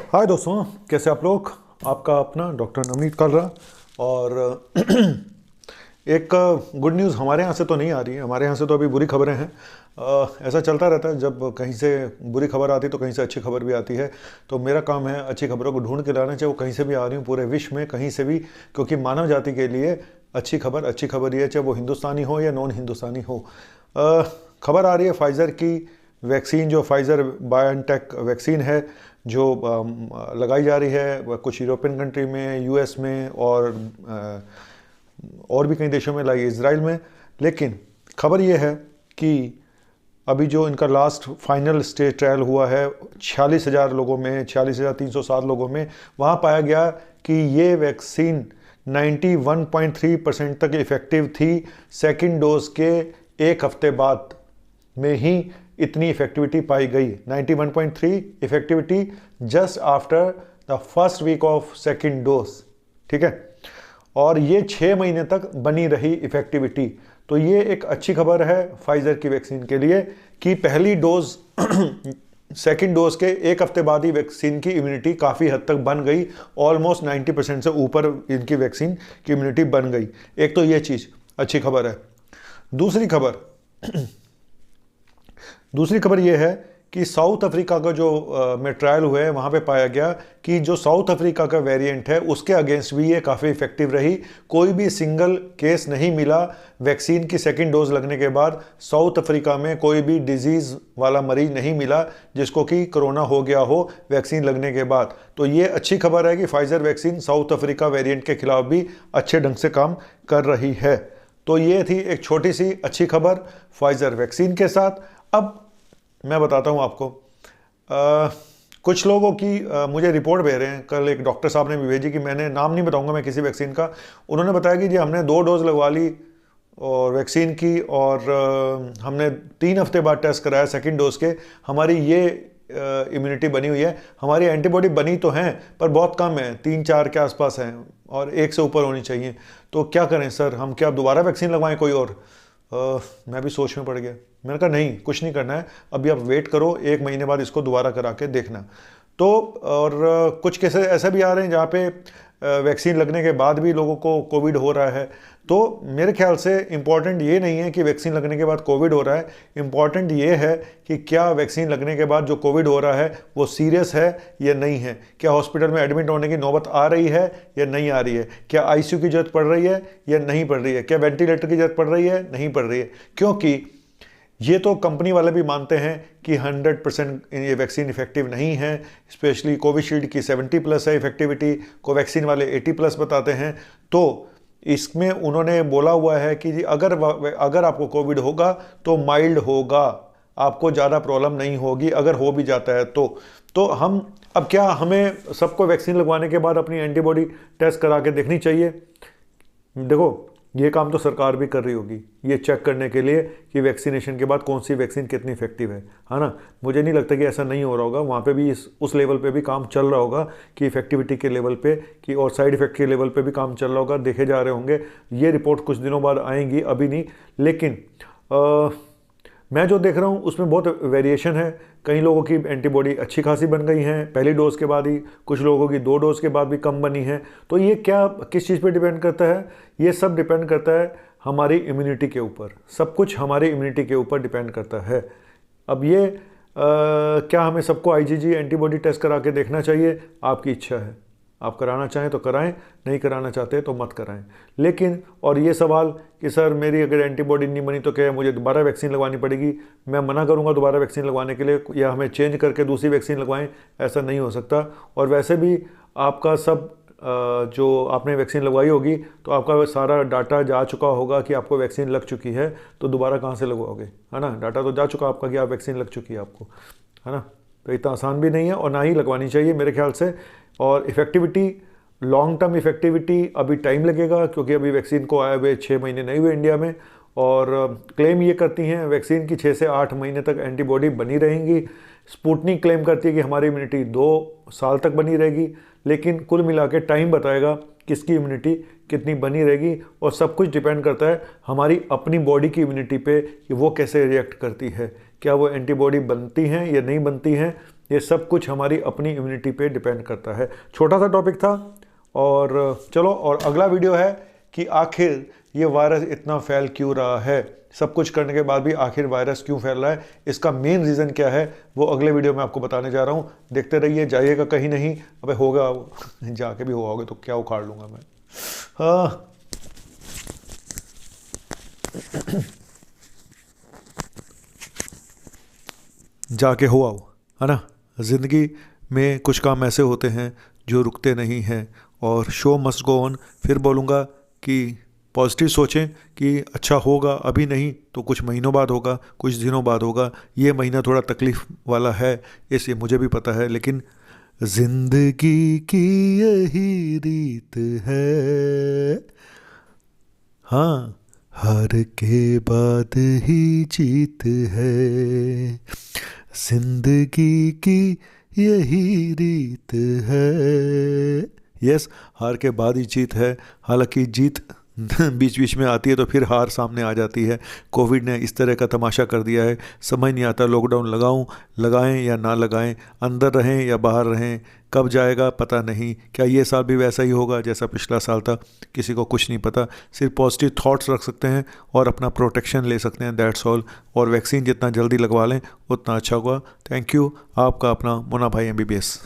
हाय दोस्तों, कैसे आप लोग। आपका अपना डॉक्टर नवनीत कालरा। और एक गुड न्यूज़ हमारे यहाँ से तो नहीं आ रही है, हमारे यहाँ से तो अभी बुरी खबरें हैं। ऐसा चलता रहता है, जब कहीं से बुरी खबर आती है तो कहीं से अच्छी खबर भी आती है। तो मेरा काम है अच्छी खबरों को ढूंढ के लाना, चाहे वो कहीं से भी आ रही हूँ, पूरे विश्व में कहीं से भी, क्योंकि मानव जाति के लिए अच्छी खबर ये है, चाहे वो हिंदुस्तानी हो या नॉन हिंदुस्तानी हो। खबर आ रही है फाइज़र की वैक्सीन, जो फाइज़र बायोनटेक वैक्सीन है, जो लगाई जा रही है कुछ यूरोपियन कंट्री में, यूएस में और भी कई देशों में, लाई इज़राइल में। लेकिन खबर ये है कि अभी जो इनका लास्ट फाइनल स्टेज ट्रायल हुआ है 46,000 लोगों में, 46,307 लोगों में, वहाँ पाया गया कि ये वैक्सीन 91.3% तक इफ़ेक्टिव थी। सेकेंड डोज के एक हफ्ते बाद में ही इतनी इफेक्टिविटी पाई गई। 91.3 effectivity just after the first week of second dose, ठीक है। और ये 6 महीने तक बनी रही इफेक्टिविटी। तो ये एक अच्छी खबर है फाइजर की वैक्सीन के लिए कि पहली डोज सेकेंड डोज के एक हफ्ते बाद ही वैक्सीन की इम्यूनिटी काफ़ी हद तक बन गई। ऑलमोस्ट 90% से ऊपर इनकी वैक्सीन की इम्यूनिटी बन गई। एक तो ये चीज़ अच्छी खबर है। दूसरी खबर यह है कि साउथ अफ्रीका का जो में ट्रायल हुए हैं, वहाँ पे पाया गया कि जो साउथ अफ्रीका का वेरिएंट है उसके अगेंस्ट भी ये काफ़ी इफेक्टिव रही। कोई भी सिंगल केस नहीं मिला वैक्सीन की सेकेंड डोज लगने के बाद। साउथ अफ्रीका में कोई भी डिजीज़ वाला मरीज नहीं मिला जिसको कि कोरोना हो गया हो वैक्सीन लगने के बाद। तो ये अच्छी खबर है कि Pfizer vaccine south Africa variant के खिलाफ भी अच्छे ढंग से काम कर रही है। तो ये थी एक छोटी सी अच्छी खबर फाइजर वैक्सीन के साथ। अब मैं बताता हूँ आपको, कुछ लोगों की मुझे रिपोर्ट भेज रहे हैं। कल एक डॉक्टर साहब ने भी भेजी कि मैंने नाम नहीं बताऊंगा मैं किसी वैक्सीन का। उन्होंने बताया कि जी हमने 2 डोज लगवा ली और वैक्सीन की, और हमने 3 हफ्ते बाद टेस्ट कराया सेकेंड डोज के, हमारी ये इम्यूनिटी बनी हुई है। हमारी एंटीबॉडी बनी तो हैं पर बहुत कम है, 3-4 के आसपास हैं और 1 से ऊपर होनी चाहिए। तो क्या करें सर, हम क्या दोबारा वैक्सीन लगवाएं कोई और? मैं भी सोच में पड़ गया। मैंने कहा नहीं, कुछ नहीं करना है, अभी आप वेट करो, 1 महीने बाद इसको दोबारा करा के देखना। तो और कुछ केसेस ऐसे भी आ रहे हैं जहाँ पे वैक्सीन लगने के बाद भी लोगों को कोविड हो रहा है। तो मेरे ख्याल से इम्पॉर्टेंट ये नहीं है कि वैक्सीन लगने के बाद कोविड हो रहा है, इम्पॉर्टेंट ये है कि क्या वैक्सीन लगने के बाद जो कोविड हो रहा है वो सीरियस है या नहीं है, क्या हॉस्पिटल में एडमिट होने की नौबत आ रही है या नहीं आ रही है, क्या आईसीयू की जरूरत पड़ रही है या नहीं पड़ रही है, क्या वेंटिलेटर की जरूरत पड़ रही है नहीं पड़ रही है। क्योंकि ये तो कंपनी वाले भी मानते हैं कि 100% ये वैक्सीन इफेक्टिव नहीं है। स्पेशली कोविशील्ड की 70+ है इफेक्टिविटी, कोवैक्सीन वाले 80+ बताते हैं। तो इसमें उन्होंने बोला हुआ है कि जी अगर आपको कोविड होगा तो माइल्ड होगा, आपको ज़्यादा प्रॉब्लम नहीं होगी अगर हो भी जाता है तो हम अब क्या हमें सबको वैक्सीन लगवाने के बाद अपनी एंटीबॉडी टेस्ट करा के देखनी चाहिए? देखो, ये काम तो सरकार भी कर रही होगी, ये चेक करने के लिए कि वैक्सीनेशन के बाद कौन सी वैक्सीन कितनी इफेक्टिव है ना। मुझे नहीं लगता कि ऐसा नहीं हो रहा होगा, वहाँ पे भी उस लेवल पे भी काम चल रहा होगा कि इफेक्टिविटी के लेवल पे कि और साइड इफेक्ट के लेवल पे भी काम चल रहा होगा, देखे जा रहे होंगे। ये रिपोर्ट कुछ दिनों बाद आएंगी, अभी नहीं। लेकिन मैं जो देख रहा हूँ उसमें बहुत वेरिएशन है। कई लोगों की एंटीबॉडी अच्छी खासी बन गई हैं पहली डोज के बाद ही, कुछ लोगों की 2 डोज के बाद भी कम बनी है। तो ये क्या किस चीज़ पे डिपेंड करता है? ये सब डिपेंड करता है हमारी इम्यूनिटी के ऊपर, सब कुछ हमारी इम्यूनिटी के ऊपर डिपेंड करता है। अब ये क्या हमें सबको आईजीजी एंटीबॉडी टेस्ट करा के देखना चाहिए? आपकी इच्छा है, आप कराना चाहें तो कराएं, नहीं कराना चाहते तो मत कराएं। लेकिन और ये सवाल कि सर मेरी अगर एंटीबॉडी नहीं बनी तो क्या मुझे दोबारा वैक्सीन लगवानी पड़ेगी? मैं मना करूंगा दोबारा वैक्सीन लगवाने के लिए, या हमें चेंज करके दूसरी वैक्सीन लगवाएं, ऐसा नहीं हो सकता। और वैसे भी आपका सब जो आपने वैक्सीन लगवाई होगी तो आपका सारा डाटा जा चुका होगा कि आपको वैक्सीन लग चुकी है, तो दोबारा कहाँ से लगवाओगे, है ना। डाटा तो जा चुका आपका कि आप वैक्सीन लग चुकी है आपको, है ना। तो इतना आसान भी नहीं है और ना ही लगवानी चाहिए मेरे ख्याल से। और इफेक्टिविटी, लॉन्ग टर्म इफेक्टिविटी अभी टाइम लगेगा, क्योंकि अभी वैक्सीन को आए हुए 6 महीने नहीं हुए इंडिया में। और क्लेम ये करती हैं वैक्सीन की 6 से 8 महीने तक एंटीबॉडी बनी रहेंगी। स्पुतनिक क्लेम करती है कि हमारी इम्यूनिटी 2 साल तक बनी रहेगी। लेकिन कुल मिला के टाइम बताएगा किसकी इम्यूनिटी कितनी बनी रहेगी। और सब कुछ डिपेंड करता है हमारी अपनी बॉडी की इम्यूनिटी पे कि वो कैसे रिएक्ट करती है, क्या वो एंटीबॉडी बनती हैं या नहीं बनती हैं। ये सब कुछ हमारी अपनी इम्यूनिटी पे डिपेंड करता है। छोटा सा टॉपिक था और चलो, और अगला वीडियो है कि आखिर ये वायरस इतना फैल क्यों रहा है, सब कुछ करने के बाद भी आखिर वायरस क्यों फैल रहा है, इसका मेन रीज़न क्या है, वो अगले वीडियो में आपको बताने जा रहा हूँ। देखते रहिए, जाइएगा कहीं नहीं। अबे होगा जाके भी होगा तो क्या उखाड़ लूँगा मैं। हाँ जाके हो आओ, है ना। ज़िंदगी में कुछ काम ऐसे होते हैं जो रुकते नहीं हैं, और शो मस्ट गो ऑन। फिर बोलूँगा कि पॉजिटिव सोचें कि अच्छा होगा, अभी नहीं तो कुछ महीनों बाद होगा, कुछ दिनों बाद होगा। ये महीना थोड़ा तकलीफ़ वाला है, इसलिए मुझे भी पता है, लेकिन ज़िंदगी की यही रीत है, हाँ, हार के बाद ही जीत है, जिंदगी की यही रीत है। यस, हार के बाद ही जीत है। हालांकि जीत बीच बीच में आती है तो फिर हार सामने आ जाती है। कोविड ने इस तरह का तमाशा कर दिया है, समझ नहीं आता लॉकडाउन लगाएं या ना लगाएं, अंदर रहें या बाहर रहें, कब जाएगा पता नहीं। क्या ये साल भी वैसा ही होगा जैसा पिछला साल था, किसी को कुछ नहीं पता। सिर्फ पॉजिटिव थॉट्स रख सकते हैं और अपना प्रोटेक्शन ले सकते हैं, दैट्स ऑल। और वैक्सीन जितना जल्दी लगवा लें उतना अच्छा होगा। Thank you. आपका अपना मुन्ना भाई MBBS।